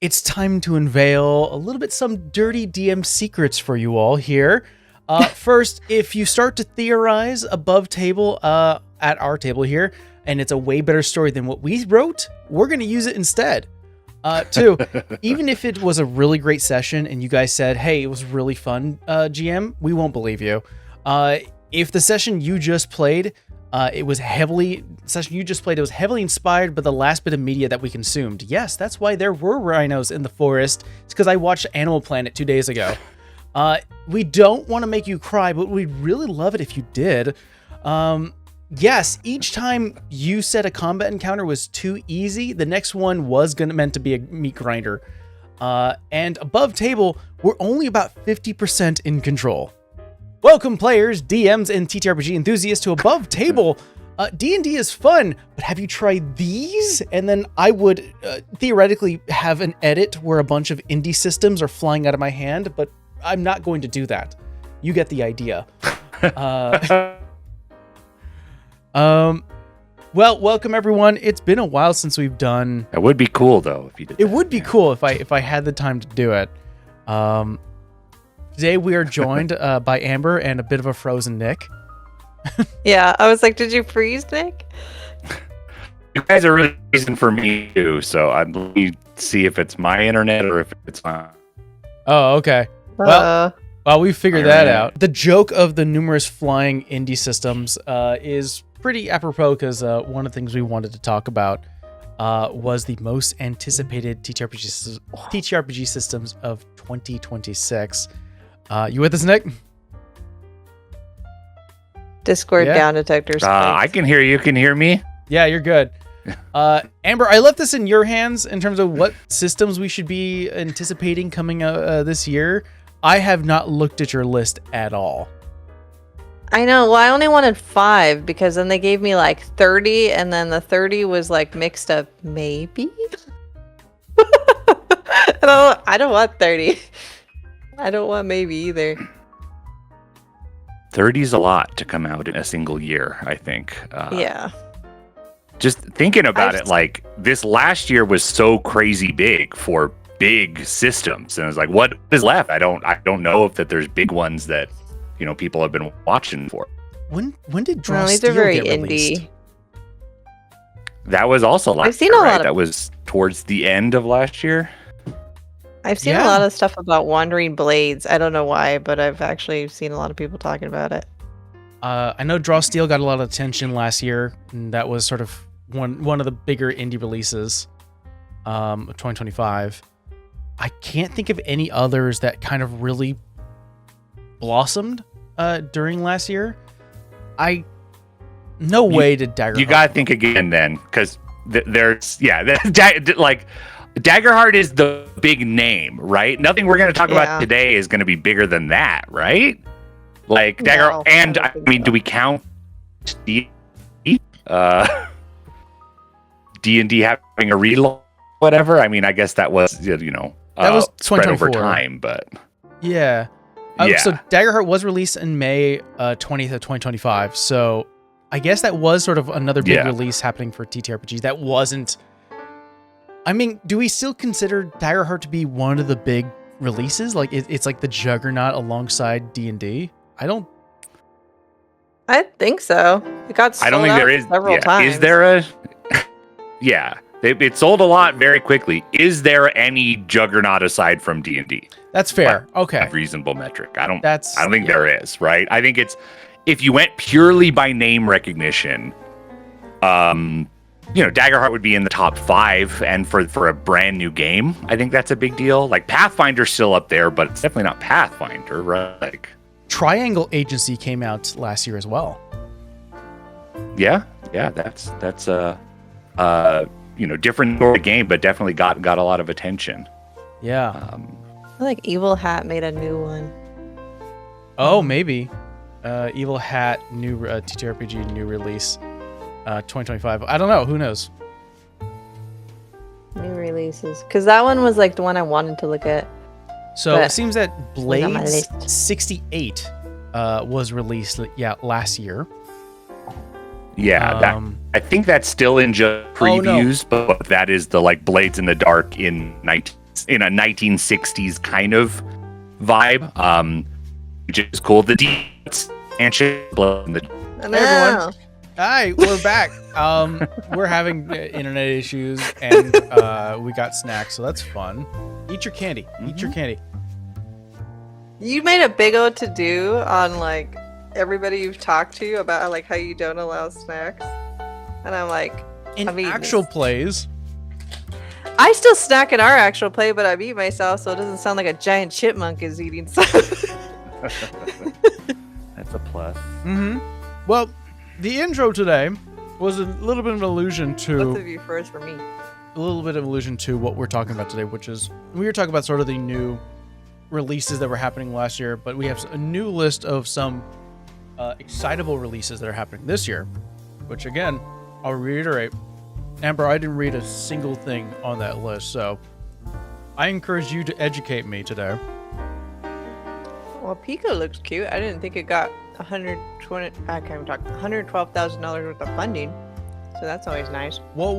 it's time to unveil a little bit some dirty DM secrets for you all here. First, if you start to theorize above table at our table here, and it's a way better story than what we wrote, we're going to use it instead. Two, even if it was a really great session and you guys said, hey, it was really fun, GM, we won't believe you. If the session you just played, it was heavily inspired by the last bit of media that we consumed. Yes, that's why there were rhinos in the forest. It's because I watched Animal Planet 2 days ago. We don't want to make you cry, but we'd really love it if you did. Yes, each time you said a combat encounter was too easy, the next one was meant to be a meat grinder. And above table, we're only about 50% in control. Welcome players, DMs, and TTRPG enthusiasts to Above Table. D&D is fun, but have you tried these? And then I would theoretically have an edit where a bunch of indie systems are flying out of my hand, but I'm not going to do that. You get the idea. Well, welcome everyone. It's been a while since we've done. It would be cool though if you did. It would be cool if I had the time to do it. Today we are joined by Amber and a bit of a frozen Nick. Yeah, I was like, did you freeze, Nick? You guys are really reason for me too, so I'm let me see if it's my internet or if it's my. Oh, okay. Well, we figured that out. The joke of the numerous flying indie systems is pretty apropos because one of the things we wanted to talk about was the most anticipated TTRPG systems of 2026. You with us, Nick? Discord down detectors. I can hear you. Can you hear me? Yeah, you're good. Amber, I left this in your hands in terms of what systems we should be anticipating coming out this year. I have not looked at your list at all. I know. Well, I only wanted 5 because then they gave me like 30, and then the 30 was like mixed up. Maybe. I don't want 30. I don't want maybe either. 30 is a lot to come out in a single year, I think. Yeah. Just thinking about it, like this last year was so crazy big for big systems, and it's like, what is left? I don't know if that there's big ones that people have been watching for. When did Draw these Steel are very get released? indie. That was also last I've seen year, a lot right? of. That was towards the end of last year. I've seen a lot of stuff about Wandering Blades. I don't know why, but I've actually seen a lot of people talking about it. I know Draw Steel got a lot of attention last year, and that was sort of one of the bigger indie releases of 2025. I can't think of any others that kind of really blossomed during last year. No way did Daggerheart. You gotta think again then, because there's like Daggerheart is the big name, right? Nothing we're gonna talk about today is gonna be bigger than that, right? Like Daggerheart, and I mean, do we count D&D having a relaunch, whatever? I mean, I guess that was that was spread over time, but yeah. So Daggerheart was released in May 20th of 2025. So I guess that was sort of another big release happening for TTRPGs. That wasn't. I mean, do we still consider Daggerheart to be one of the big releases? Like it's like the juggernaut alongside D&D. I think so. It got sold out several times. Is there a? Yeah, it sold a lot very quickly. Is there any juggernaut aside from D&D? That's fair. Okay, a reasonable metric. I don't think there is. Right. I think it's if you went purely by name recognition. Daggerheart would be in the top 5, and for a brand new game, I think that's a big deal. Like Pathfinder's still up there, but it's definitely not Pathfinder, right? Like Triangle Agency came out last year as well. Yeah, that's different sort of game, but definitely got a lot of attention. Yeah. I feel like Evil Hat made a new one. Oh, maybe. Evil Hat new TTRPG new release. 2025. I don't know. Who knows? New releases. Because that one was like the one I wanted to look at. So it seems that Blades 68 was released last year. Yeah, I think that's still in just previews, but that is the like Blades in the Dark in 19 in a 1960s kind of vibe, which is cool. The expansion. I know. everyone. Hi, we're back. We're having internet issues, and we got snacks, so that's fun. Eat your candy. Eat your candy. You made a big old to do on like everybody you've talked to about like how you don't allow snacks, and I'm like, In I'm eating actual this. plays, I still snack in our actual play, but I beat myself, so it doesn't sound like a giant chipmunk is eating something. That's a plus. well, the intro today was a little bit of an allusion Both to of you first for me. what we're talking about today, which is we were talking about sort of the new releases that were happening last year, but we have a new list of some excitable releases that are happening this year, which again, I'll reiterate, Amber, I didn't read a single thing on that list, so I encourage you to educate me today. Well, Pico looks cute. I didn't think it got $112,000 worth of funding, so that's always nice. Well,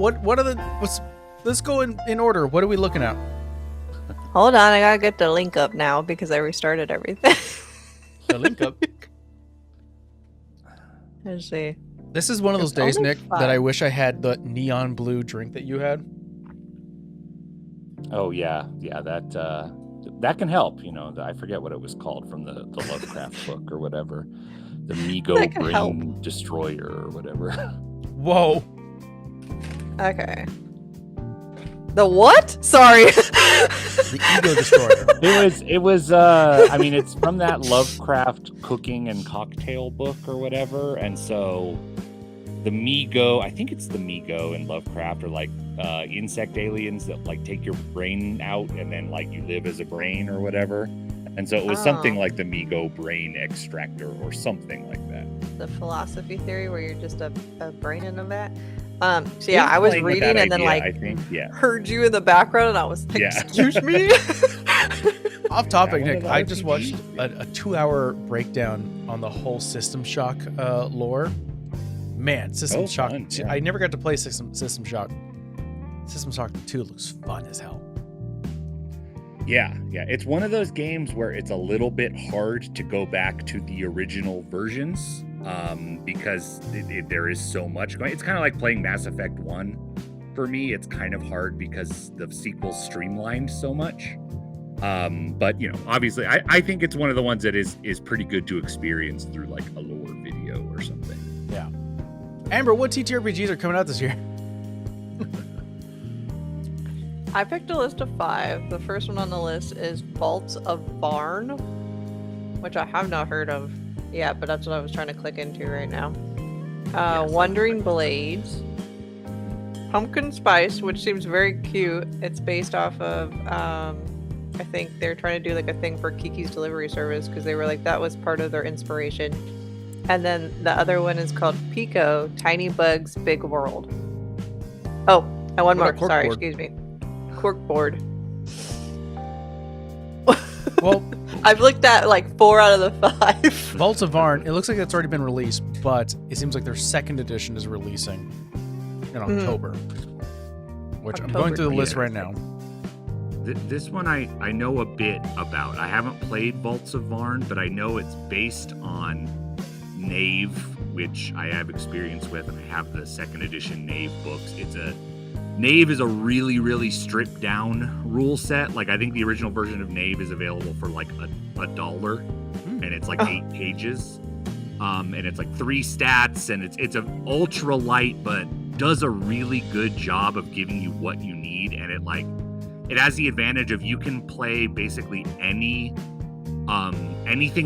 let's go in order. What are we looking at? Hold on, I gotta get the link up now because I restarted everything. The link up. Let's see. This is one of those It's days, only Nick, five. that I wish I had the neon blue drink that you had. Oh yeah, that can help. You know, I forget what it was called from the Lovecraft book or whatever, the Migo That can help. Brain Destroyer or whatever. Whoa. Okay. The what? Sorry. The Ego Destroyer. It was. I mean, it's from that Lovecraft cooking and cocktail book or whatever, and so the Migo. I think it's the Migo in Lovecraft, or like insect aliens that like take your brain out and then like you live as a brain or whatever. And so it was something like the Migo brain extractor or something like that. The philosophy theory where you're just a brain in a vat. So yeah, I was Playing with reading that and then idea, like I think, yeah. heard you in the background and I was like, Yeah. excuse me? Off topic, Yeah, one Nick. of I those just RPGs. watched a 2-hour breakdown on the whole System Shock lore. Man, System Oh, Shock. fun, yeah. I never got to play System Shock. System Shock 2 looks fun as hell. Yeah. It's one of those games where it's a little bit hard to go back to the original versions because there is so much going. It's kind of like playing Mass Effect 1. For me, it's kind of hard because the sequel's streamlined so much. But, you know, obviously, I think it's one of the ones that is pretty good to experience through like a lore video or something. Yeah. Amber, what TTRPGs are coming out this year? I picked a list of 5. The first one on the list is Vaults of Barn, which I have not heard of yet, but that's what I was trying to click into right now. Wandering Blades, Pumpkin Spice, which seems very cute. It's based off of, I think they're trying to do like a thing for Kiki's Delivery Service because they were like, that was part of their inspiration. And then the other one is called Pico, Tiny Bugs, Big World. Oh, and one What more. about Sorry, Corkboard? excuse me. Corkboard. Well, I've looked at like 4 out of the 5. Vaults of Varn, it looks like it's already been released, but it seems like their second edition is releasing in October. Which I'm going through the list right now. This one I know a bit about. I haven't played Vaults of Varn, but I know it's based on Knave, which I have experience with, and I have the second edition Knave books. Knave is a really, really stripped down rule set. Like I think the original version of Knave is available for like $1, and it's like 8 pages. And it's like 3 stats, and it's a ultra light, but does a really good job of giving you what you need. And it has the advantage of you can play basically anything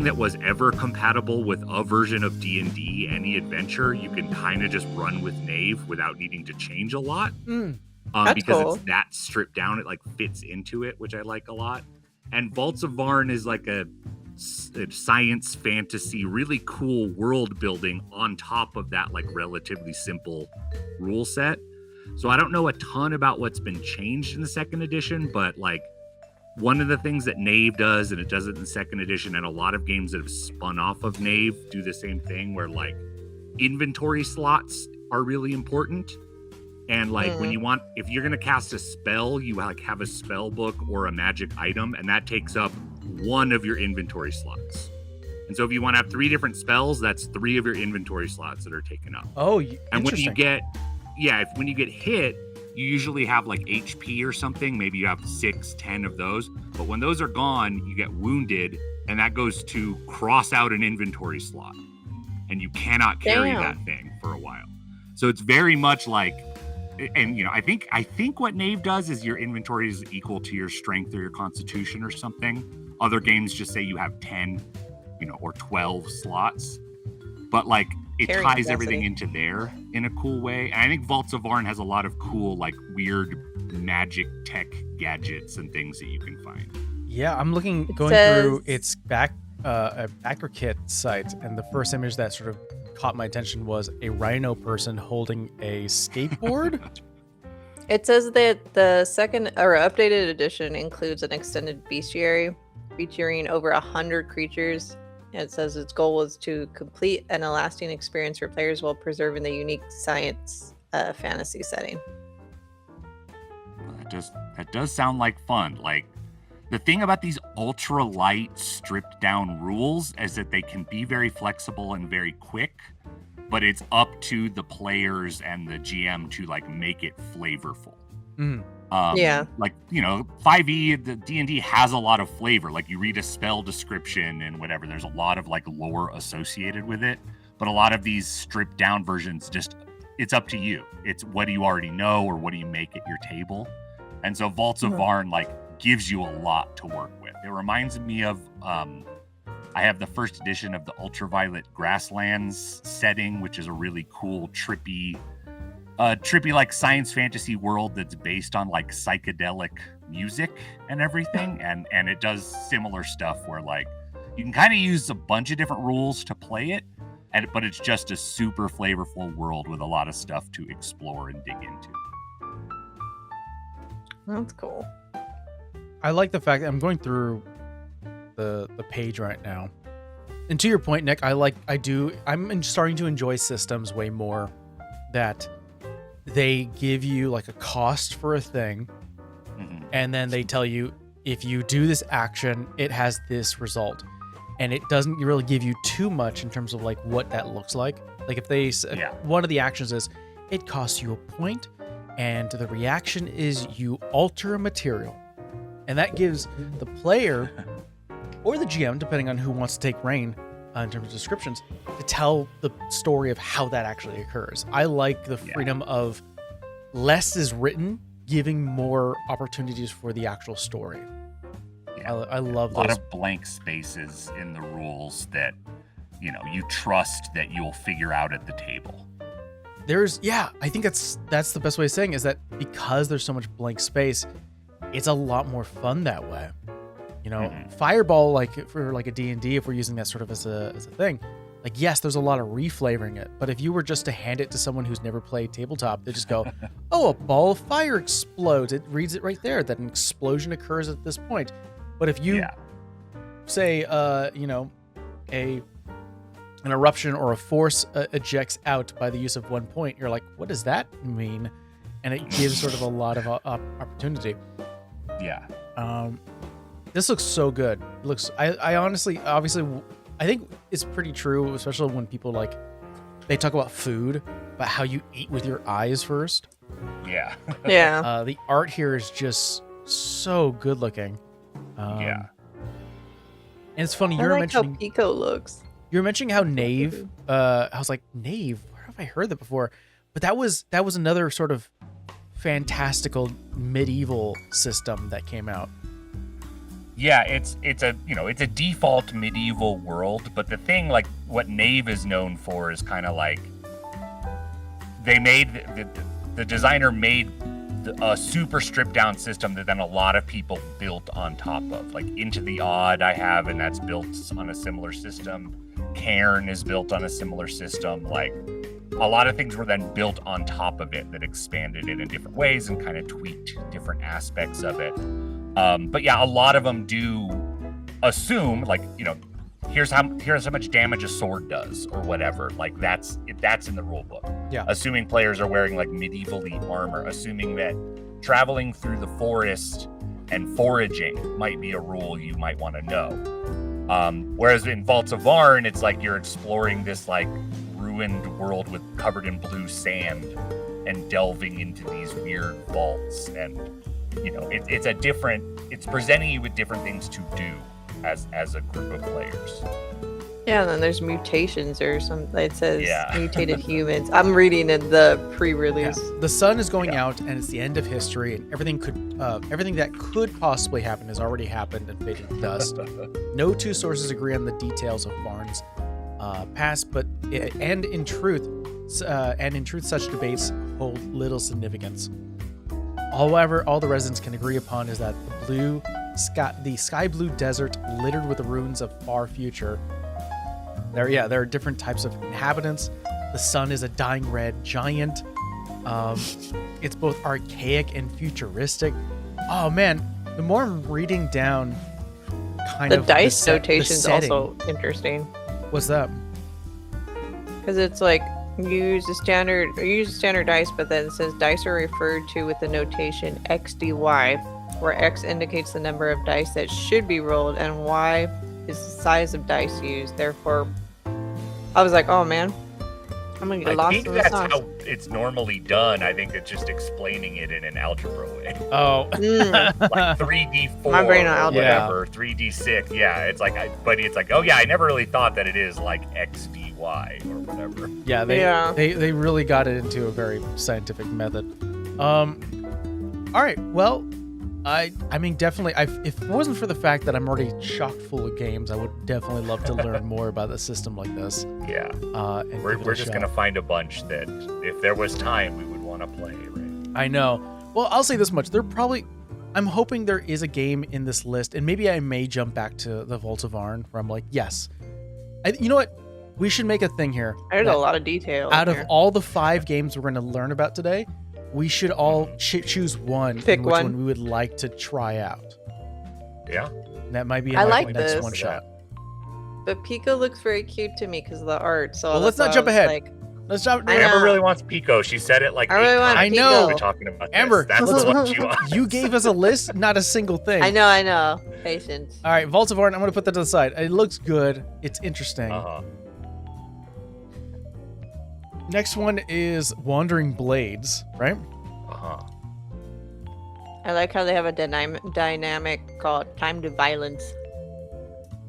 that was ever compatible with a version of D&D, any adventure, you can kind of just run with Knave without needing to change a lot. That's Because cool. it's that stripped down, it like fits into it, which I like a lot. And Vaults of Varn is like a science fantasy, really cool world building on top of that like relatively simple rule set. So I don't know a ton about what's been changed in the second edition, but like one of the things that Knave does, and it does it in the second edition, and a lot of games that have spun off of Knave do the same thing, where like inventory slots are really important. And like when you want, if you're gonna cast a spell, you like have a spell book or a magic item, and that takes up one of your inventory slots. And so if you want to have 3 different spells, that's 3 of your inventory slots that are taken up. Oh, and when you get, when you get hit, you usually have like HP or something. Maybe you have 6, 10 of those. But when those are gone, you get wounded, and that goes to cross out an inventory slot, and you cannot carry that thing for a while. So it's very much like, and I think what Knave does is your inventory is equal to your strength or your constitution or something. Other games just say you have 10, or 12 slots, but like it ties everything into there in a cool way. And I think Vaults of Varn has a lot of cool, like weird magic tech gadgets and things that you can find. Yeah, I'm going through its backer kit site, and the first image that sort of caught my attention was a rhino person holding a skateboard. It says that the second or updated edition includes an extended bestiary featuring over 100 creatures. It says its goal was to complete an lasting experience for players while preserving the unique science fantasy setting. That does sound like fun. Like, the thing about these ultra light, stripped down rules is that they can be very flexible and very quick, but it's up to the players and the GM to like make it flavorful. Like, 5e, the D&D has a lot of flavor. Like, you read a spell description and whatever, there's a lot of like lore associated with it. But a lot of these stripped down versions, it's up to you. It's what do you already know, or what do you make at your table? And so Vaults of Varn like gives you a lot to work with. It reminds me of I have the first edition of the Ultraviolet Grasslands setting, which is a really cool trippy like science fantasy world that's based on like psychedelic music and everything, and it does similar stuff where like you can kind of use a bunch of different rules to play it, but it's just a super flavorful world with a lot of stuff to explore and dig into. That's cool. I like the fact that I'm going through the page right now, and to your point, Nick, I'm starting to enjoy systems way more that they give you like a cost for a thing, and then they tell you if you do this action, it has this result, and it doesn't really give you too much in terms of like what that looks like. Like if one of the actions is it costs you a point, and the reaction is you alter a material, and that gives the player or the GM, depending on who wants to take reign in terms of descriptions, to tell the story of how that actually occurs. I like the freedom of less is written, giving more opportunities for the actual story. Yeah. I love those. A lot of blank spaces in the rules that, you trust that you'll figure out at the table. I think that's the best way of saying is that because there's so much blank space, it's a lot more fun that way. Fireball, like for like a D&D, if we're using that sort of as a thing, like, yes, there's a lot of reflavoring it, but if you were just to hand it to someone who's never played tabletop, they just go, oh, a ball of fire explodes. It reads it right there that an explosion occurs at this point. But if you say, an eruption or a force ejects out by the use of 1 point, you're like, what does that mean? And it gives sort of a lot of opportunity. Yeah. This looks so good. It looks. I honestly, obviously, I think it's pretty true, especially when people like they talk about food, about how you eat with your eyes first. Yeah. Yeah. The art here is just so good looking. And it's funny. I like how Pico looks. You're mentioning how Knave. I was like, Knave. Where have I heard that before? But that was another sort of fantastical medieval system that came out. Yeah, it's a default medieval world, but the thing, like what Knave is known for is kind of like the designer made a super stripped down system that then a lot of people built on top of. Like Into the Odd I have, and that's built on a similar system. Cairn is built on a similar system. Like a lot of things were then built on top of it that expanded it in different ways and kind of tweaked different aspects of it. But yeah, a lot of them do assume, like, here's how much damage a sword does or whatever. Like that's in the rule book. Yeah. Assuming players are wearing like medievally armor, assuming that traveling through the forest and foraging might be a rule you might want to know. Whereas in Vaults of Varn, it's like you're exploring this like ruined world with covered in blue sand and delving into these weird vaults, and it's presenting you with different things to do as a group of players. Yeah, and then there's mutations or something. It says Yeah. mutated humans. I'm reading in the pre-release. Yeah. The sun is going out, and it's the end of history, and everything that could possibly happen has already happened and faded to dust. No two sources agree on the details of Varn's past, and in truth, such debates hold little significance. However, all the residents can agree upon is that the sky blue desert littered with the ruins of far future. There are different types of inhabitants. The sun is a dying red giant. It's both archaic and futuristic. Oh man, the more I'm reading down, The dice notation's also interesting. What's that? Because it's like you use a standard dice, but then it says dice are referred to with the notation XDY, where X indicates the number of dice that should be rolled and Y is the size of dice used. Therefore, I was like, oh man, I'm gonna get lost in the that's sauce. how it's normally done. I think it's just explaining it in an algebra way. Oh, Like 3D4 My brain on or algebra. whatever, 3D6. Yeah, it's like, oh yeah, I never really thought that it is like XDY or whatever. yeah, they really got it into a very scientific method. All right, well, I mean, definitely. If it wasn't for the fact that I'm already chock full of games, I would definitely love to learn more about a system like this. Yeah, And we're just gonna find a bunch that, if there was time, we would want to play. Right? I know. Well, I'll say this much: I'm hoping there is a game in this list, and maybe I may jump back to the Vault of Varn, where I'm like, yes, you know what? We should make a thing here. There's a lot of detail. Out of here. all the 5 games we're going to learn about today, we should all choose one. Pick in which one. we would like to try out. Yeah. That might be in I like like the next this. one shot. But Pico looks very cute to me because of the art. So Well, let's that's not why jump I was ahead. Like, Let's jump. I know. Amber really wants Pico. She said it like I really 8 want times. I know. while Pico. We're talking about Amber, this. That's what she wants. You gave us a list, not a single thing. I know. Patience. All right, Vault of Varn. I'm going to put that to the side. It looks good. It's interesting. Uh-huh. Next one is Wandering Blades, right? Uh-huh. I like how they have a dynamic called Time to Violence.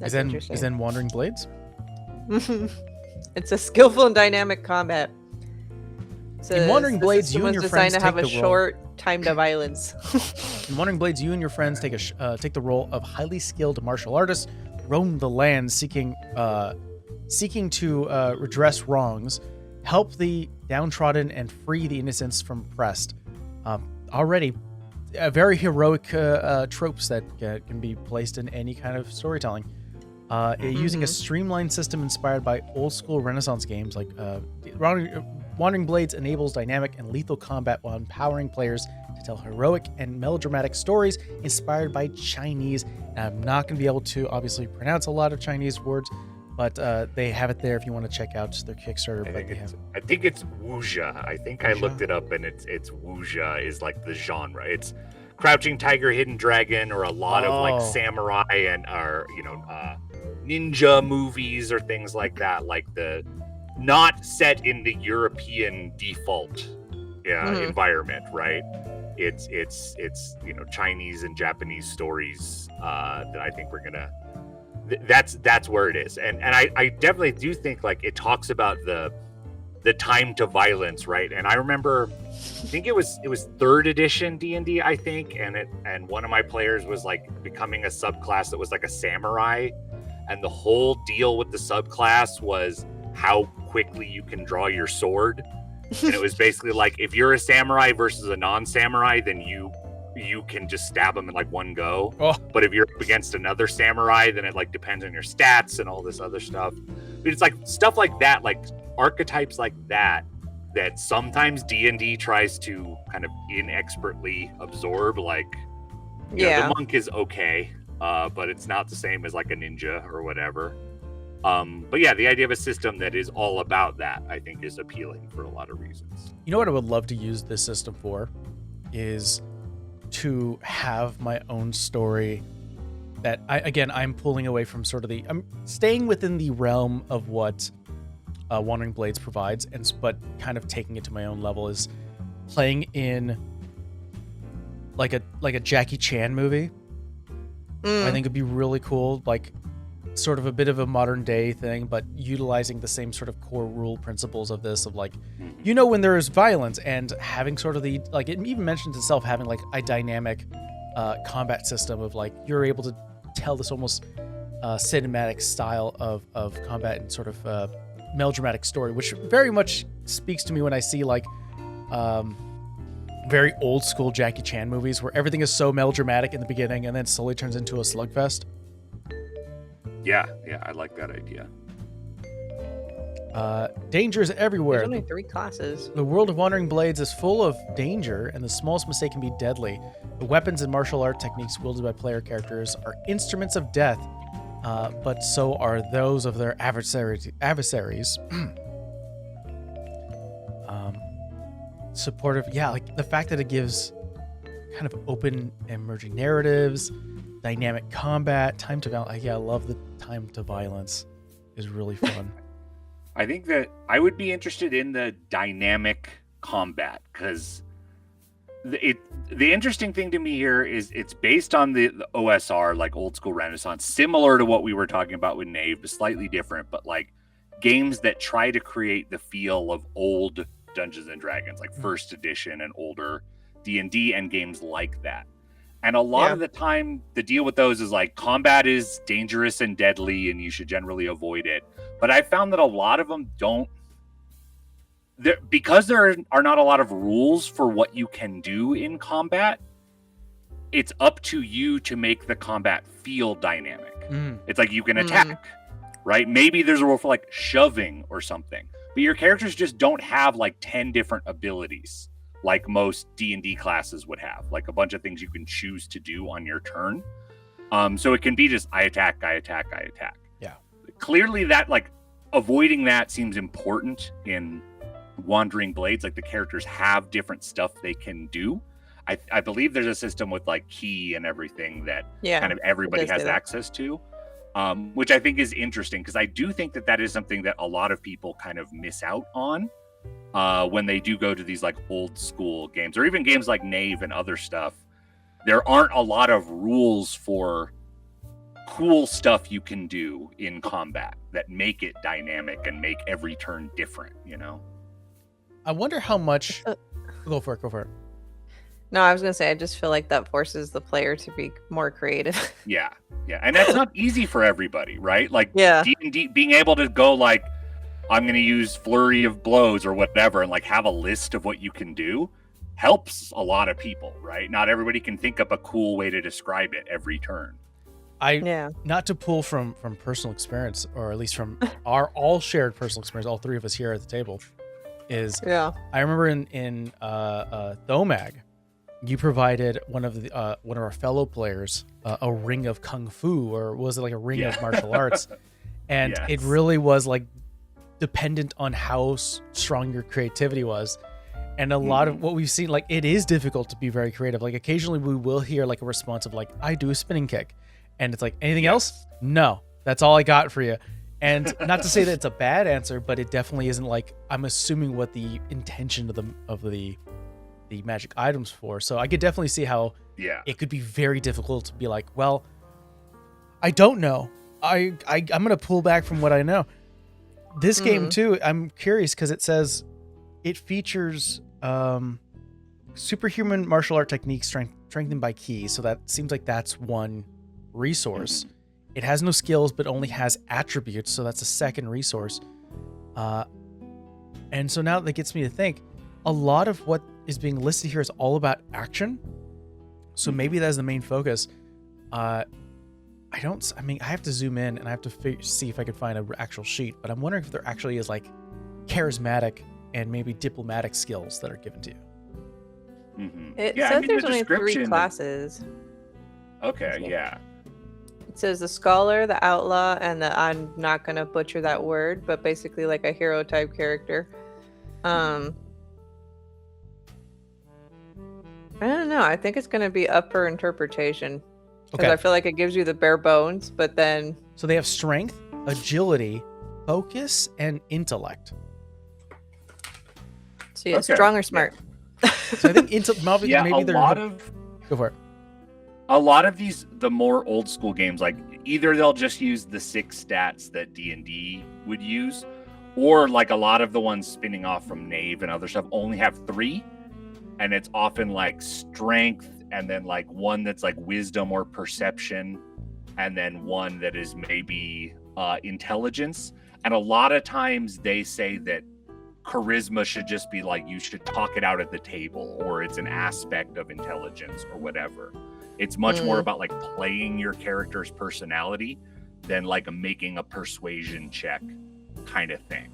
That's interesting. Is then Wandering Blades? It's a skillful and dynamic combat. In Wandering Blades, you and someone's your friends designed to have a take the role. short time to violence. In Wandering Blades, you and your friends take the role of highly skilled martial artists, roam the land seeking to redress wrongs, help the downtrodden, and free the innocents from oppressed. Already, very heroic tropes that can be placed in any kind of storytelling. Using a streamlined system inspired by old-school Renaissance games like Wandering Blades enables dynamic and lethal combat while empowering players to tell heroic and melodramatic stories inspired by Chinese. And I'm not going to be able to obviously pronounce a lot of Chinese words, but they have it there if you want to check out their Kickstarter. I think it's wuxia. I think I Wuxia? looked it up, and it's wuxia is like the genre. It's Crouching Tiger, Hidden Dragon, or a lot of like samurai and ninja movies or things like that. Like the not set in the European default environment, right? It's Chinese and Japanese stories that I think we're gonna. That's where it is, and I definitely do think like it talks about the time to violence, right? And I remember, I think it was 3rd edition D&D, I think, and one of my players was like becoming a subclass that was like a samurai, and the whole deal with the subclass was how quickly you can draw your sword, and it was basically like if you're a samurai versus a non-samurai, then you can just stab them in like one go. But if you're up against another samurai, then it like depends on your stats and all this other stuff. But it's like stuff like that, like archetypes like that sometimes D&D tries to kind of inexpertly absorb. Like, the monk is okay, but it's not the same as like a ninja or whatever. But yeah, the idea of a system that is all about that, I think, is appealing for a lot of reasons. You know what I would love to use this system for is to have my own story that I'm pulling away from sort of I'm staying within the realm of what Wandering Blades provides, but kind of taking it to my own level, is playing in like a Jackie Chan movie. I think it'd be really cool, like sort of a bit of a modern day thing, but utilizing the same sort of core rule principles of this, of like, when there is violence, and having sort of the, like, it even mentions itself having like a dynamic combat system of like, you're able to tell this almost cinematic style of combat and sort of melodramatic story, which very much speaks to me when I see like very old school Jackie Chan movies where everything is so melodramatic in the beginning and then slowly turns into a slugfest. Yeah, I like that idea. Danger is everywhere. There's only 3 classes. The world of Wandering Blades is full of danger, and the smallest mistake can be deadly. The weapons and martial art techniques wielded by player characters are instruments of death, but so are those of their adversaries. Supportive, like the fact that it gives kind of open emerging narratives, dynamic combat, time to violence. I love the time to violence. Is really fun. I think that I would be interested in the dynamic combat, because the interesting thing to me here is it's based on the OSR, like old school Renaissance, similar to what we were talking about with Knave, but slightly different, but like games that try to create the feel of old Dungeons and Dragons, like first edition and older D&D and games like that. And a lot of the time, the deal with those is like combat is dangerous and deadly, and you should generally avoid it. But I found that a lot of them don't, because there are not a lot of rules for what you can do in combat. It's up to you to make the combat feel dynamic. It's like you can attack, right? Maybe there's a rule for like shoving or something, but your characters just don't have like 10 different abilities like most D&D classes would have, like a bunch of things you can choose to do on your turn. So it can be just I attack. Yeah. Clearly that, like, avoiding that seems important in Wandering Blades. Like the characters have different stuff they can do. I believe there's a system with like key and everything that kind of everybody has access to, which I think is interesting, because I do think that is something that a lot of people kind of miss out on. When they do go to these like old school games, or even games like Knave and other stuff, there aren't a lot of rules for cool stuff you can do in combat that make it dynamic and make every turn different, I wonder how much... Go for it. No, I was going to say, I just feel like that forces the player to be more creative. Yeah. And that's not easy for everybody, right? Like D&D, being able to go like, I'm going to use flurry of blows or whatever, and like have a list of what you can do, helps a lot of people, right? Not everybody can think up a cool way to describe it every turn. Not to pull from personal experience, or at least from our all shared personal experience, all 3 of us here at the table, is I remember in Thomag, you provided one of our fellow players a ring of kung fu, or was it like a ring of martial arts? And it really was like dependent on how strong your creativity was. And a lot of what we've seen, like, it is difficult to be very creative. Like occasionally we will hear like a response of like, I do a spinning kick, and it's like, anything else? No, that's all I got for you. And not to say that it's a bad answer, but it definitely isn't like, I'm assuming what the intention of the magic items for. So I could definitely see how it could be very difficult to be like, well, I don't know. I'm going to pull back from what I know. This game too, I'm curious because it says it features superhuman martial art techniques strengthened by ki. So that seems like that's one resource. It has no skills, but only has attributes. So that's a second resource. And so now that gets me to think, a lot of what is being listed here is all about action. So maybe that's the main focus. I have to zoom in and I have to see if I can find an actual sheet, but I'm wondering if there actually is like charismatic and maybe diplomatic skills that are given to you. It says there's only 3 classes. Okay, It says the scholar, the outlaw, and I'm not gonna butcher that word, but basically like a hero type character. I don't know. I think it's gonna be up for interpretation. Because Okay. I feel like it gives you the bare bones, but then So they have strength, agility, focus, and intellect. so yeah, Okay. strong or smart. So I think maybe Yeah, maybe a they're lot of go for it. these, the more old school games, like either they'll just use the 6 stats that D&D would use, or like a lot of the ones spinning off from Knave and other stuff only have 3, and it's often like strength, and then like one that's like wisdom or perception, and then one that is maybe intelligence. And a lot of times they say that charisma should just be like, you should talk it out at the table, or it's an aspect of intelligence or whatever. It's much more about like playing your character's personality than like making a persuasion check kind of thing.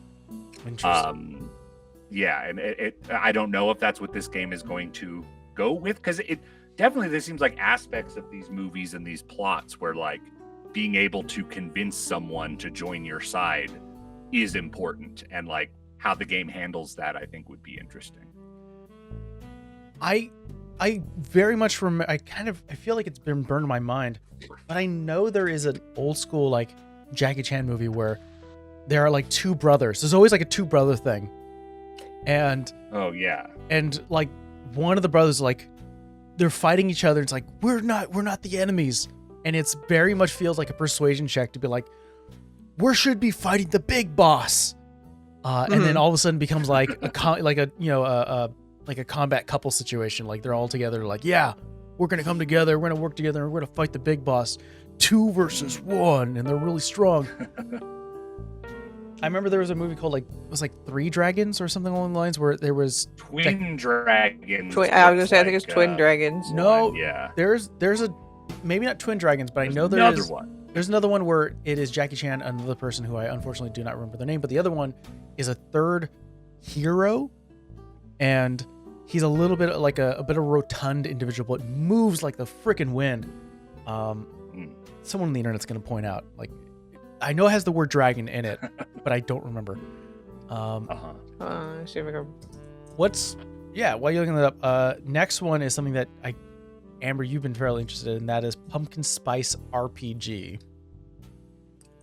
Interesting. Yeah, and I don't know if that's what this game is going to go with, because it definitely, there seems like aspects of these movies and these plots where like being able to convince someone to join your side is important, and like how the game handles that, I think, would be interesting. I very much remember. I feel like it's been burned in my mind, but I know there is an old school like Jackie Chan movie where there are like 2 brothers. There's always like a 2 brother thing, and Oh yeah, and like one of the brothers like they're fighting each other. It's like we're not the enemies, and it's very much feels like a persuasion check to be like we should be fighting the big boss, and then all of a sudden becomes like a combat couple situation. Like they're all together. Like yeah, we're gonna come together. We're gonna work together. And we're gonna fight the big boss, 2 versus 1, and they're really strong. I remember there was a movie called like it was like 3 Dragons or something along the lines where there was Twin Dragons. I was gonna say I think looks it's Twin like, Dragons. no. yeah, There's a maybe not Twin Dragons, but I know there another is. one. There's another one where it is Jackie Chan, another person who I unfortunately do not remember their name, but the other one is a third hero, and he's a little bit like a bit of a rotund individual, but moves like the freaking wind. Someone on the internet's gonna point out, like, I know it has the word dragon in it, but I don't remember. See if I can... While you're looking that up, next one is something that Amber, you've been fairly interested in, that is Pumpkin Spice RPG.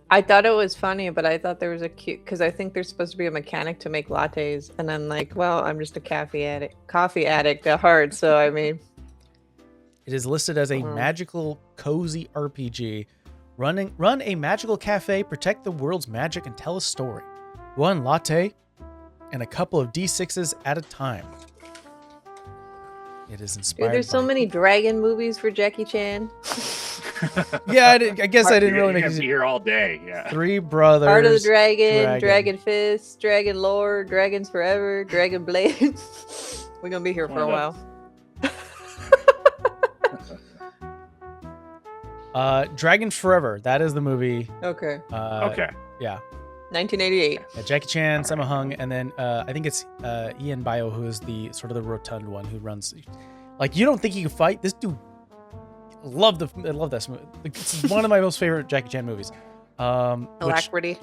I thought it was funny, but I thought there was a cute, because I think there's supposed to be a mechanic to make lattes, and I'm like, well, I'm just a coffee addict at heart, so I mean. It is listed as a magical, cozy RPG. Run a magical cafe, protect the world's magic, and tell a story. 1 latte and a couple of D6s at a time. It is inspired. Dude, there's so many dragon movies for Jackie Chan. Yeah, I guess I didn't really make it here all day. Yeah, 3 brothers. Heart of the Dragon, Dragon Fist, Dragon Lore, Dragons Forever, Dragon Blade. We're gonna be here for a while. Dragon Forever. That is the movie. Okay. okay. Yeah. 1988. Jackie Chan, Sammo Hung, and then I think it's Ian Bio, who is the sort of the rotund one who runs. Like, you don't think he can fight? This dude. I love this movie. It's one of my most favorite Jackie Chan movies. Alacrity.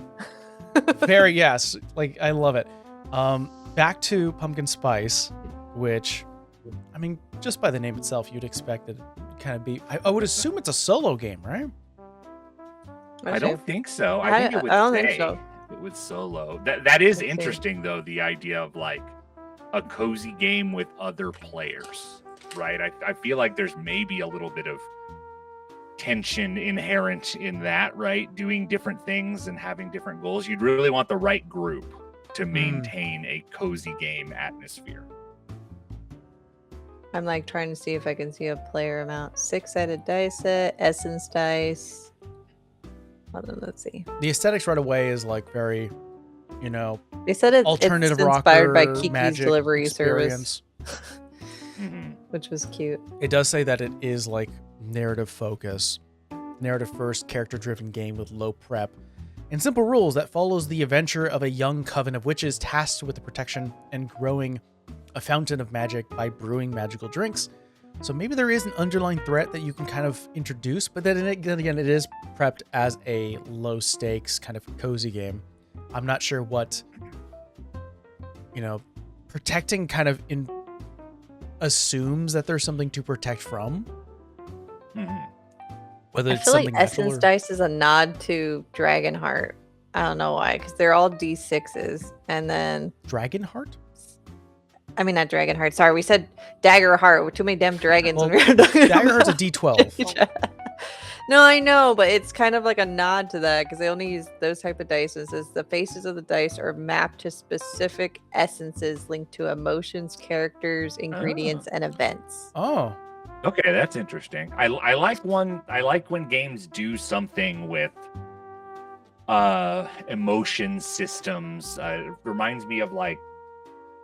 Very, yes. Like, I love it. Back to Pumpkin Spice, which, I mean, just by the name itself, you'd expect that it would kind of be. I would assume it's a solo game, right? I don't think so. I think it was solo. That is interesting, though, the idea of like a cozy game with other players, right? I feel like there's maybe a little bit of tension inherent in that, right? Doing different things and having different goals. You'd really want the right group to maintain a cozy game atmosphere. I'm like trying to see if I can see a player amount. 6-sided dice set, essence dice. Hold on, let's see. The aesthetics right away is like very, They said it's alternative inspired by rocker, Kiki's magic delivery experience. service, which was cute. It does say that it is like narrative first, character driven game with low prep and simple rules that follows the adventure of a young coven of witches tasked with the protection and growing a fountain of magic by brewing magical drinks So maybe there is an underlying threat that you can kind of introduce, but then again, it is prepped as a low stakes kind of cozy game. I'm not sure what, protecting kind of assumes that there's something to protect from. Whether it's I feel something like Essence Dice is a nod to Dragonheart. I don't know why, because they're all D6s, and then Dragonheart. I mean, not Dragonheart. Sorry, we said Daggerheart. Too many damn dragons. Well, Daggerheart's a D12. No, I know, but it's kind of like a nod to that because they only use those type of dice. It says the faces of the dice are mapped to specific essences linked to emotions, characters, ingredients, and events. Oh, okay, that's interesting. I like when games do something with emotion systems. It reminds me of like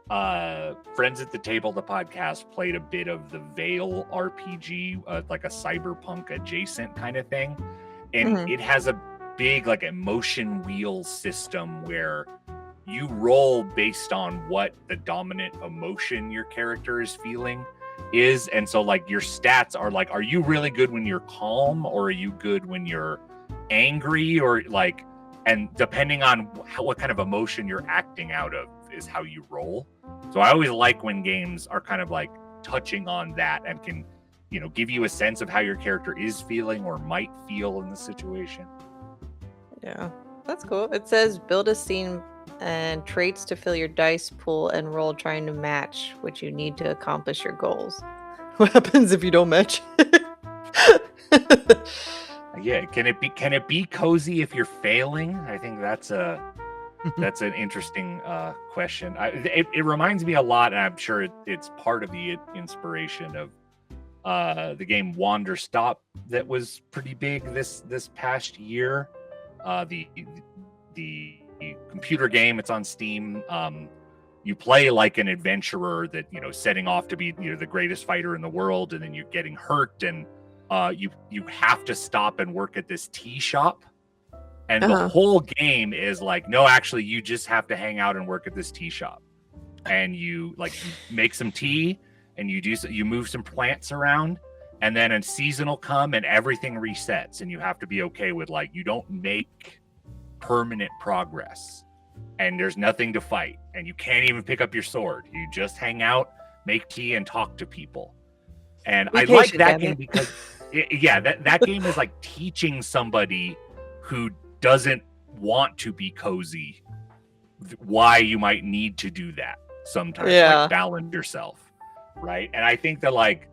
Friends at the Table, the podcast, played a bit of the Veil RPG, like a cyberpunk adjacent kind of thing, and it has a big like emotion wheel system where you roll based on what the dominant emotion your character is feeling is, and so like your stats are like, are you really good when you're calm, or are you good when you're angry, or like, and depending on what kind of emotion you're acting out of is how you roll. So I always like when games are kind of like touching on that and can, give you a sense of how your character is feeling or might feel in the situation. Yeah, that's cool. It says build a scene and traits to fill your dice pool and roll trying to match what you need to accomplish your goals. What happens if you don't match? Yeah, can it be cozy if you're failing? I think that's an interesting question. It reminds me a lot, and I'm sure it's part of the inspiration of the game Wander Stop that was pretty big this past year. The computer game, it's on Steam. You play like an adventurer that setting off to be the greatest fighter in the world, and then you're getting hurt, and you have to stop and work at this tea shop. And the whole game is like, no, actually, you just have to hang out and work at this tea shop. And you make some tea, and you move some plants around, and then a season will come and everything resets, and you have to be okay with like, you don't make permanent progress, and there's nothing to fight, and you can't even pick up your sword. You just hang out, make tea, and talk to people. And I like that game because that game is like teaching somebody who doesn't want to be cozy why you might need to do that sometimes, like balance yourself, right? And I think that like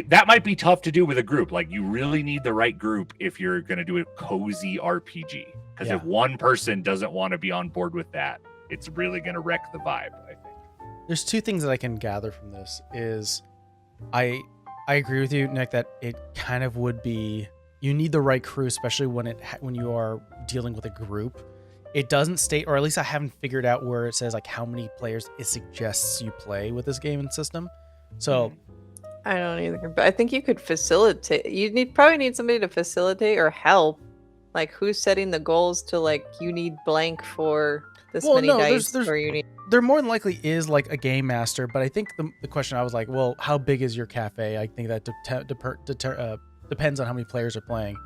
that might be tough to do with a group. Like you really need the right group if you're going to do a cozy RPG, because if one person doesn't want to be on board with that, it's really going to wreck the vibe, I think. There's two things that I can gather from this is I agree with you, Nick, that it kind of would be, you need the right crew, especially when you are dealing with a group. It doesn't state, or at least I haven't figured out where it says like how many players it suggests you play with this game and system. So I don't either, but I think you could facilitate. You probably need somebody to facilitate or help. Like who's setting the goals to like, you need blank for this many dice, or you need. There more than likely is like a game master, but I think the question I was like, well, how big is your cafe? I think that depends on how many players are playing.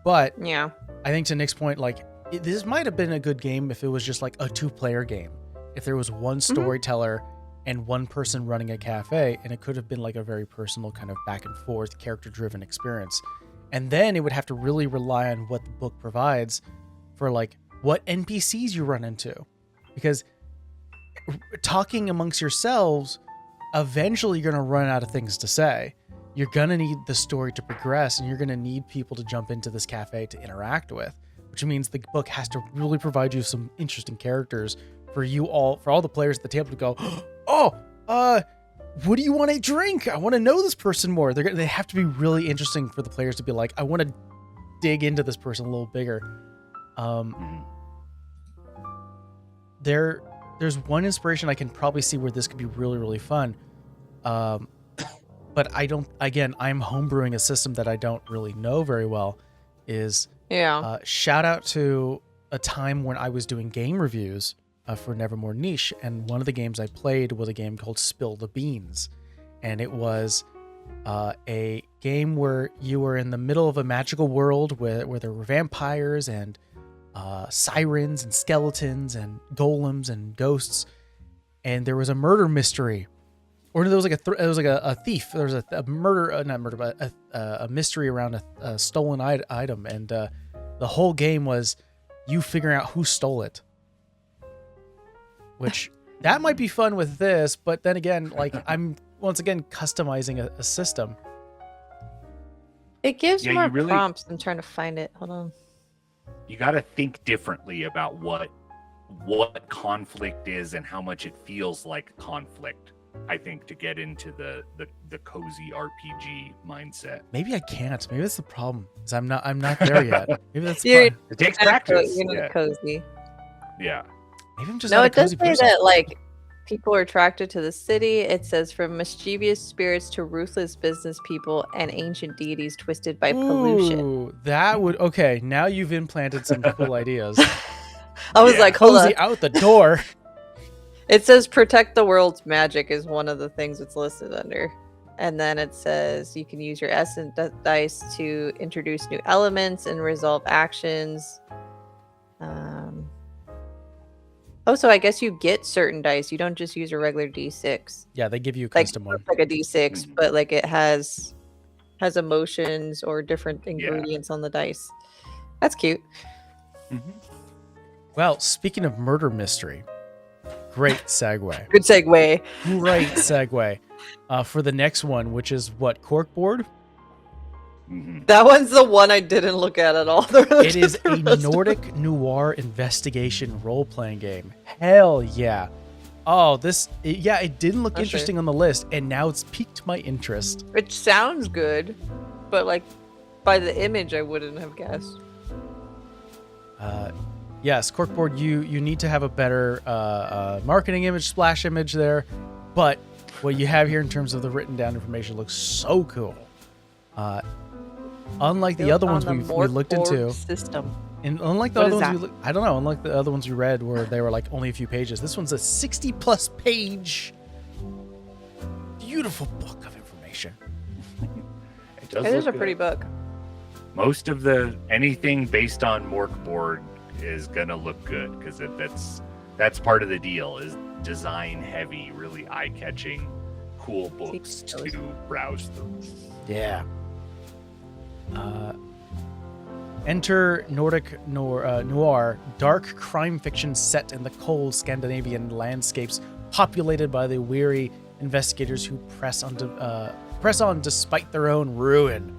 But yeah, I think to Nick's point, like this might have been a good game if it was just like a 2-player game. If there was one storyteller and one person running a cafe, and it could have been like a very personal kind of back and forth, character-driven experience. And then it would have to really rely on what the book provides for like what NPCs you run into. Because talking amongst yourselves, eventually you're going to run out of things to say. You're going to need the story to progress, and you're going to need people to jump into this cafe to interact with, which means the book has to really provide you some interesting characters for all the players at the table to go, what do you want to drink? I want to know this person more. They have to be really interesting for the players to be like, I want to dig into this person a little bigger. There's one inspiration I can probably see where this could be really, really fun. But I'm homebrewing a system that I don't really know very well. Shout out to a time when I was doing game reviews for Nevermore Niche, and one of the games I played was a game called Spill the Beans. and it was a game where you were in the middle of a magical world where there were vampires and sirens and skeletons and golems and ghosts, and there was a murder mystery, or there was like a thief. There was a murder, not murder, but a mystery around a stolen item, and the whole game was you figuring out who stole it. Which that might be fun with this, but then again, like I'm once again customizing a system. It gives more prompts. I'm trying to find it. Hold on. You got to think differently about what conflict is and how much it feels like conflict. I think to get into the cozy RPG mindset. Maybe I can't. Maybe that's the problem. Is I'm not there yet. Maybe that's it takes practice. You're not cozy. Yeah. Maybe I'm just no. not a It does cozy say person. that like people are attracted to the city. It says from mischievous spirits to ruthless business people and ancient deities twisted by pollution. Ooh, that would okay. Now you've implanted some cool ideas. I was like, hold cozy on. out the door. It says protect the world's magic is one of the things it's listed under. And then it says you can use your essence dice to introduce new elements and resolve actions. Oh, so I guess you get certain dice. You don't just use a regular D6. Yeah, they give you a custom one. Like a D6, but like it has emotions or different ingredients on the dice. That's cute. Mm-hmm. Well, speaking of murder mystery, great segue. Good segue. Great segue. For the next one, which is what, Corkboard? Mm-hmm. That one's the one I didn't look at all. It is a Nordic noir investigation role-playing game. Hell yeah. Oh, it didn't look interesting on the list, and now it's piqued my interest. It sounds good, but like by the image, I wouldn't have guessed. Yes, Corkboard, you need to have a better marketing image, splash image there, but what you have here in terms of the written down information looks so cool. Unlike the other ones we looked into, system. And unlike the other ones, unlike the other ones we read where they were like only a few pages, this one's a 60+ page, beautiful book of information. It is a pretty book. Most of anything based on Morkboard is gonna look good because that's part of the deal. Is design heavy, really eye catching, cool books to browse through. Yeah. Enter Nordic noir, dark crime fiction set in the cold Scandinavian landscapes, populated by the weary investigators who press on despite their own ruin.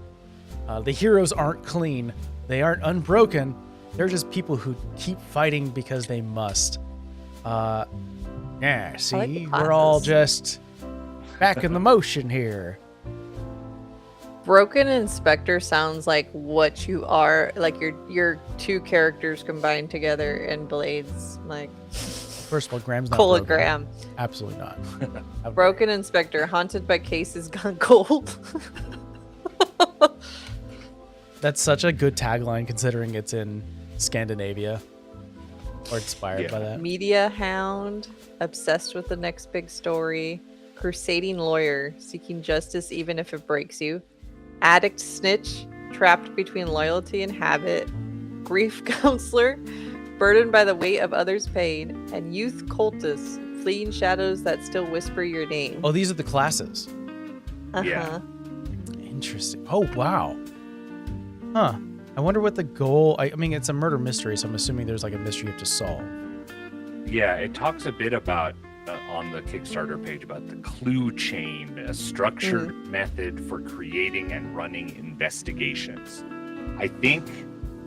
The heroes aren't clean, they aren't unbroken, they're just people who keep fighting because they must. See, we're all just back in the motion here. Broken Inspector sounds like what you are, like your two characters combined together in Blades. Like, first of all, Graham's not Cola broken. Graham. Absolutely not. Broken Inspector, haunted by cases gone cold. That's such a good tagline considering it's in Scandinavia, or inspired by that. Media hound, obsessed with the next big story. Crusading lawyer, seeking justice even if it breaks you. Addict snitch, trapped between loyalty and habit. Grief counselor, burdened by the weight of others' pain. And youth cultist, fleeing shadows that still whisper your name. Oh, these are the classes. Yeah. Interesting. Oh, wow. Huh. I wonder what the goal... I mean, it's a murder mystery, so I'm assuming there's like a mystery you have to solve. Yeah, it talks a bit about, on the Kickstarter page, about the clue chain, a structured method for creating and running investigations. I think,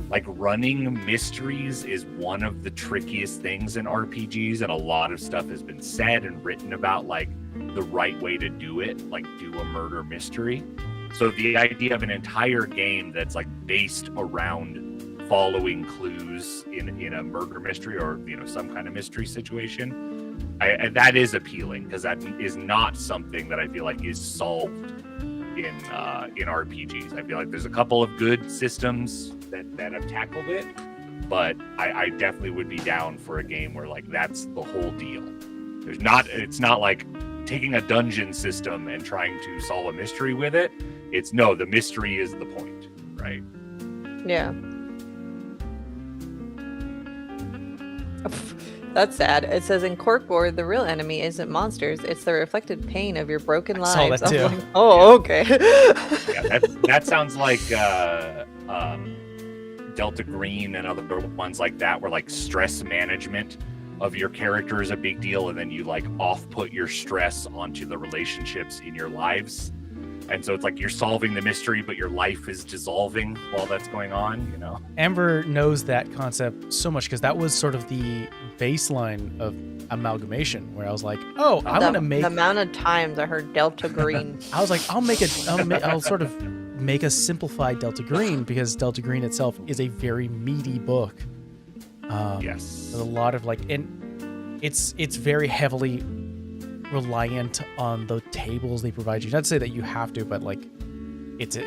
like, running mysteries is one of the trickiest things in RPGs, and a lot of stuff has been said and written about, like, the right way to do it, like, do a murder mystery. So the idea of an entire game that's like based around following clues in a murder mystery or some kind of mystery situation, that is appealing because that is not something that I feel like is solved in RPGs. I feel like there's a couple of good systems that have tackled it, but I definitely would be down for a game where like that's the whole deal. It's not like taking a dungeon system and trying to solve a mystery with it. It's no, the mystery is the point, right? Yeah. That's sad. It says in Corkboard, the real enemy isn't monsters; it's the reflected pain of your broken lives. Saw that too. I'm like, oh, okay. Yeah, that sounds like Delta Green and other ones like that, where like stress management of your character is a big deal, and then you like off-put your stress onto the relationships in your lives. And so it's like you're solving the mystery, but your life is dissolving while that's going on, you know? Amber knows that concept so much because that was sort of the baseline of amalgamation, where I was like, oh, I want to make... The amount of times I heard Delta Green. I was like, I'll sort of make a simplified Delta Green, because Delta Green itself is a very meaty book. Yes. With a lot of like... And it's very heavily reliant on the tables they provide you. Not to say that you have to, but like it's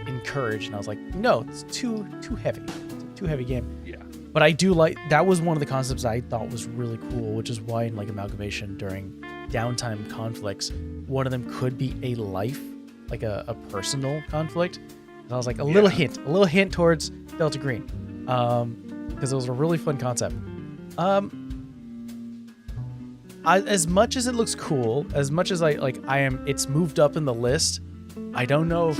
encouraged. And I was like, no, it's too heavy. It's a too heavy game. Yeah. But I do like, that was one of the concepts I thought was really cool, which is why in like amalgamation during downtime conflicts, one of them could be a life, like a personal conflict. And I was like, a little hint towards Delta Green, because it was a really fun concept. As much as it looks cool, as much as it's moved up in the list, I don't know if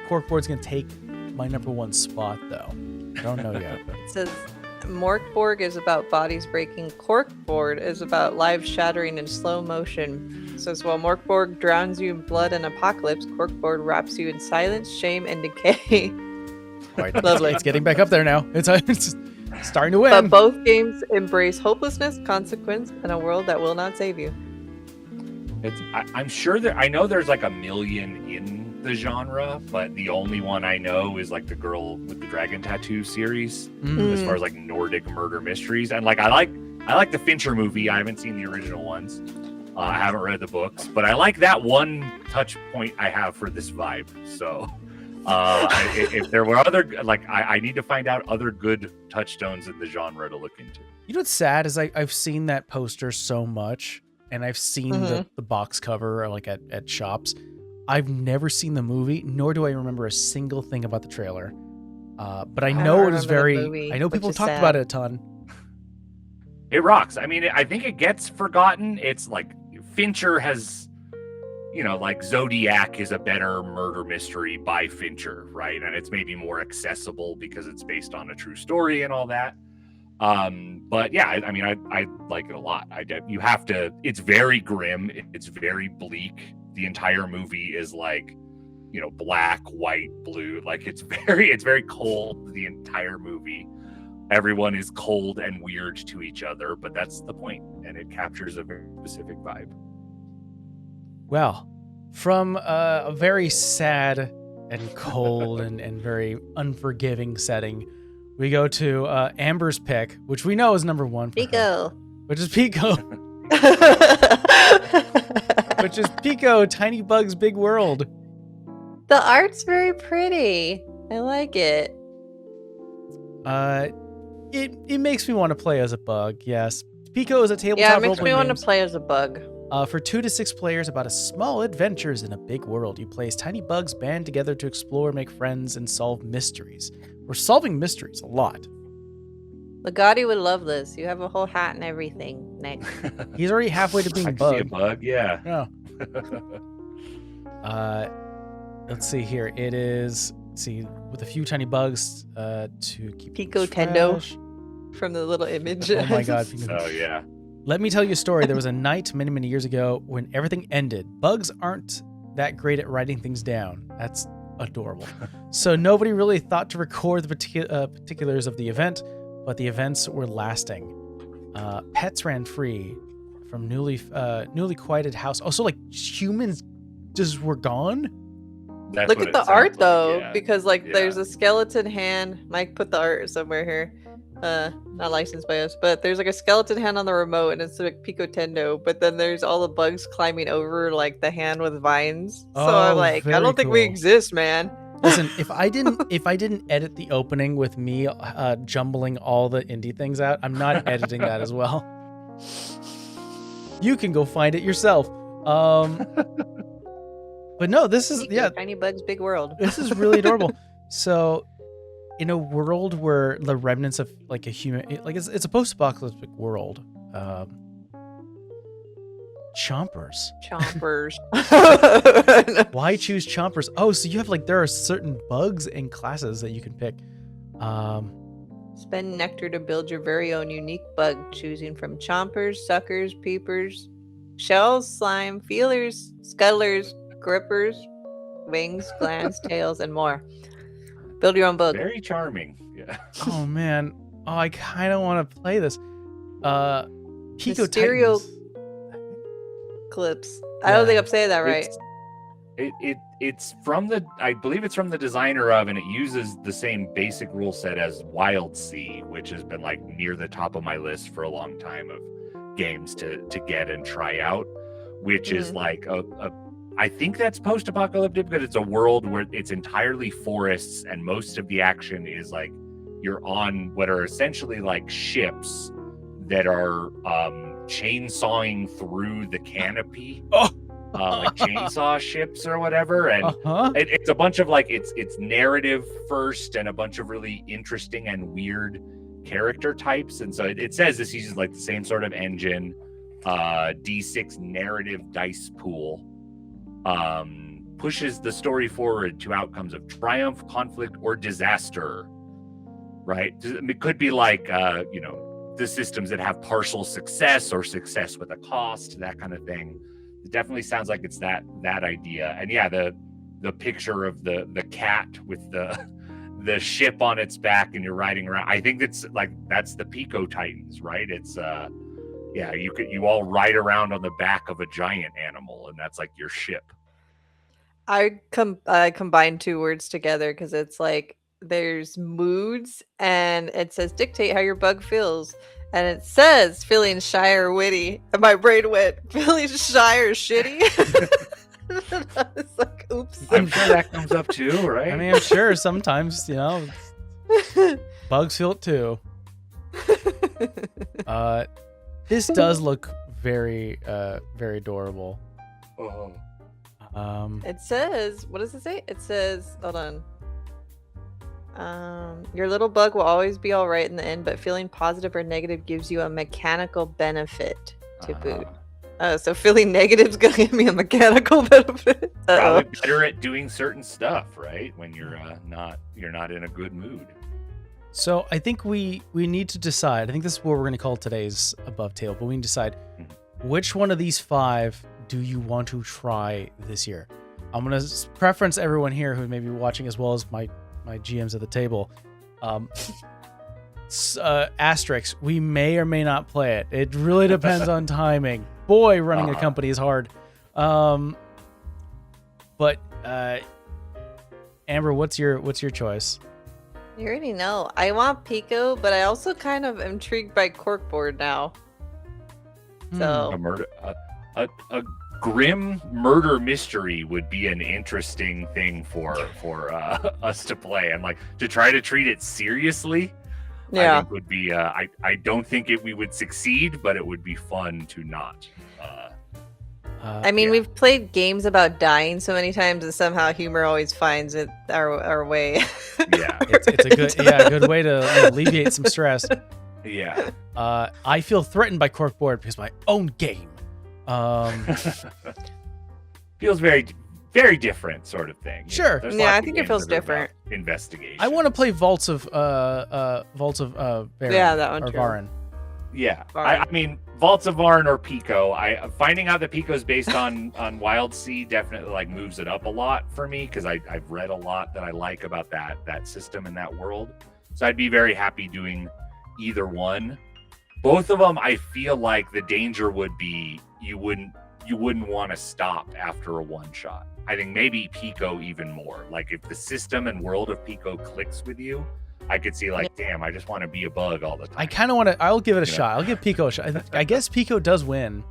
Corkboard's gonna take my number one spot though. I don't know yet. It says Morkborg is about bodies breaking. Corkboard is about lives shattering in slow motion. It says while Morkborg drowns you in blood and apocalypse, Corkboard wraps you in silence, shame, and decay. Right. Lovely. It's getting back up there now. It's starting to win. But both games embrace hopelessness, consequence, and a world that will not save you. I'm sure that I know there's like a million in the genre, but the only one I know is like the Girl with the Dragon Tattoo series, as far as like Nordic murder mysteries. And like I like the Fincher movie. I haven't seen the original ones. I haven't read the books, but I like that one touch point I have for this vibe. So if there were other, like I need to find out other good touchstones in the genre to look into. You know what's sad is I've seen that poster so much, and I've seen the box cover or like at shops. I've never seen the movie, nor do I remember a single thing about the trailer. But I know it was very. I know people talked about it a ton. It rocks. I mean, I think it gets forgotten. It's like Fincher has, you know, like Zodiac is a better murder mystery by Fincher, right? And it's maybe more accessible because it's based on a true story and all that. But yeah, I mean, I like it a lot. You have to. It's very grim. It's very bleak. The entire movie is like, you know, black, white, blue. Like it's very cold. The entire movie. Everyone is cold and weird to each other, but that's the point, and it captures a very specific vibe. Well, from a very sad and cold and very unforgiving setting, we go to Amber's pick, which we know is number one. Pico. Which is Pico. Which is Pico, Tiny Bug's Big World. The art's very pretty. I like it. It makes me want to play as a bug, yes. Pico is a tabletop Yeah, it makes role-playing me want game. to play as a bug. For 2 to 6 players, about a small adventures in a big world. You play as tiny bugs band together to explore, make friends, and solve mysteries. We're solving mysteries a lot. Legati would love this. You have a whole hat and everything. Next. He's already halfway to being I a can bug. see a bug, yeah. Let's see here. It is, with a few tiny bugs to keep Pico things Tendo fresh. From the little image. Oh my god. Pico. Oh yeah. Let me tell you a story. There was a night many, many years ago when everything ended. Bugs aren't that great at writing things down. That's adorable. So nobody really thought to record the particulars of the event, but the events were lasting. Pets ran free from newly quieted house. Also, like humans just were gone. That's Look what at the it art sounds though, like, because there's a skeleton hand. Mike put the art somewhere here. Not licensed by us, but there's like a skeleton hand on the remote, and it's like Pico Tendo. But then there's all the bugs climbing over like the hand with vines. So I'm like, I don't think we exist, man. Listen, if I didn't edit the opening with me jumbling all the indie things out, I'm not editing that as well. You can go find it yourself. But no, this is Tiny Bugs, Big World. This is really adorable. So, in a world where the remnants of like a human, like it's a post-apocalyptic world. Chompers. Why choose chompers? Oh, so you have like there are certain bugs and classes that you can pick. Spend nectar to build your very own unique bug, choosing from chompers, suckers, peepers, shells, slime, feelers, scuttlers, grippers, wings, glands, tails, and more. Build your own bug. Very charming. Yeah. Oh man. Oh, I kind of want to play this. Pico Stereo Titans. clips. I don't think I'm saying that right. It's from the, I believe it's from the designer of, and it uses the same basic rule set as Wild Sea, which has been like near the top of my list for a long time of games to get and try out, which is like I think that's post-apocalyptic, but it's a world where it's entirely forests, and most of the action is like you're on what are essentially like ships that are chainsawing through the canopy. Like chainsaw ships or whatever, and it's a bunch of like it's narrative first and a bunch of really interesting and weird character types. And so it says this uses like the same sort of engine, D6 narrative dice pool, pushes the story forward to outcomes of triumph, conflict, or disaster. Right? It could be like the systems that have partial success or success with a cost, that kind of thing. It definitely sounds like it's that idea. And yeah, the picture of the cat with the ship on its back and you're riding around. I think that's the Pico Titans, right? It's you all ride around on the back of a giant animal, and that's like your ship. I combined two words together because it's like there's moods and it says dictate how your bug feels. And it says feeling shy or witty. And my brain went, feeling shy or shitty? It's like, oops. I'm sure that comes up too, right? I mean, I'm sure sometimes, bugs feel it too. This does look very, very adorable. It says, what does it say? It says, hold on. Your little bug will always be all right in the end, but feeling positive or negative gives you a mechanical benefit to boot. So feeling negative is gonna give me a mechanical benefit. Probably better at doing certain stuff, right? When you're not in a good mood. So I think we need to decide. I think this is what we're gonna call today's above table, but we need to decide which one of these 5 do you want to try this year. I'm gonna preference everyone here who may be watching as well as my GMs at the table. Asterisk, we may or may not play it. It really depends on timing. Boy, running a company is hard. But Amber, what's your choice? You already know. I want Pico, but I also kind of am intrigued by Corkboard now. So a grim murder mystery would be an interesting thing for us to play, and like to try to treat it seriously. I think would be I don't think we would succeed, but it would be fun to not. I mean, we've played games about dying so many times, and somehow humor always finds it our way. Yeah, it's a good way to alleviate some stress. Yeah. I feel threatened by Corkboard because my own game. Feels very, very different sort of thing. Sure. I think it feels different. Investigation. I want to play Vaults of Baron, that one or too. Varan. Yeah. I mean, Vaults of Varn or Pico. Finding out that Pico is based on Wild Sea definitely like moves it up a lot for me, because I've read a lot that I like about that system and that world. So I'd be very happy doing either one. Both of them, I feel like the danger would be you wouldn't want to stop after a one shot. I think maybe Pico even more. Like if the system and world of Pico clicks with you, I could see like, damn, I just want to be a bug all the time. I kind of want to. I'll give it a shot. I'll give Pico a shot. I guess Pico does win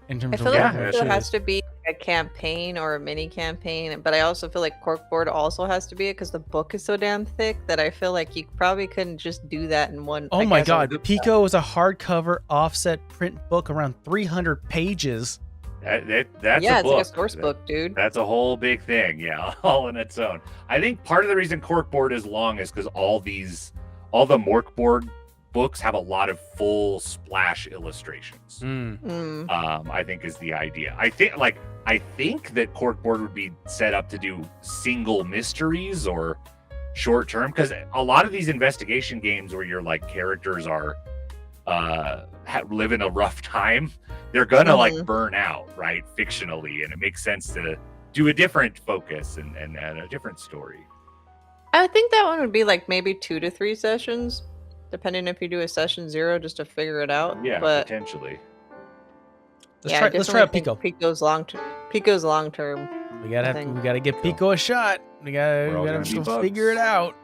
in terms I feel of. like it has to be a campaign or a mini campaign, but I also feel like Corkboard also has to be it because the book is so damn thick that I feel like you probably couldn't just do that in one. Oh my god, Pico is a hardcover offset print book around 300 pages. That's yeah, a it's book. like a source book, dude. That's a whole big thing, yeah, all in its own. I think part of the reason corkboard is long is because all the Morkboard books have a lot of full splash illustrations. I think is the idea. I think that corkboard would be set up to do single mysteries or short term, because a lot of these investigation games where your like characters are living a rough time, they're gonna like burn out, right, fictionally, and it makes sense to do a different focus and a different story. I think that one would be like maybe 2 to 3 sessions, depending if you do a session 0 just to figure it out. Yeah, but potentially. Let's try out Pico. Pico's long term. We gotta give Pico a shot. We gotta figure it out.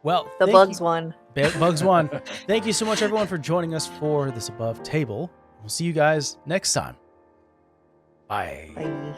Well, the Bugs one. Bugs one. Thank you so much, everyone, for joining us for this above table. We'll see you guys next time. Bye. Bye.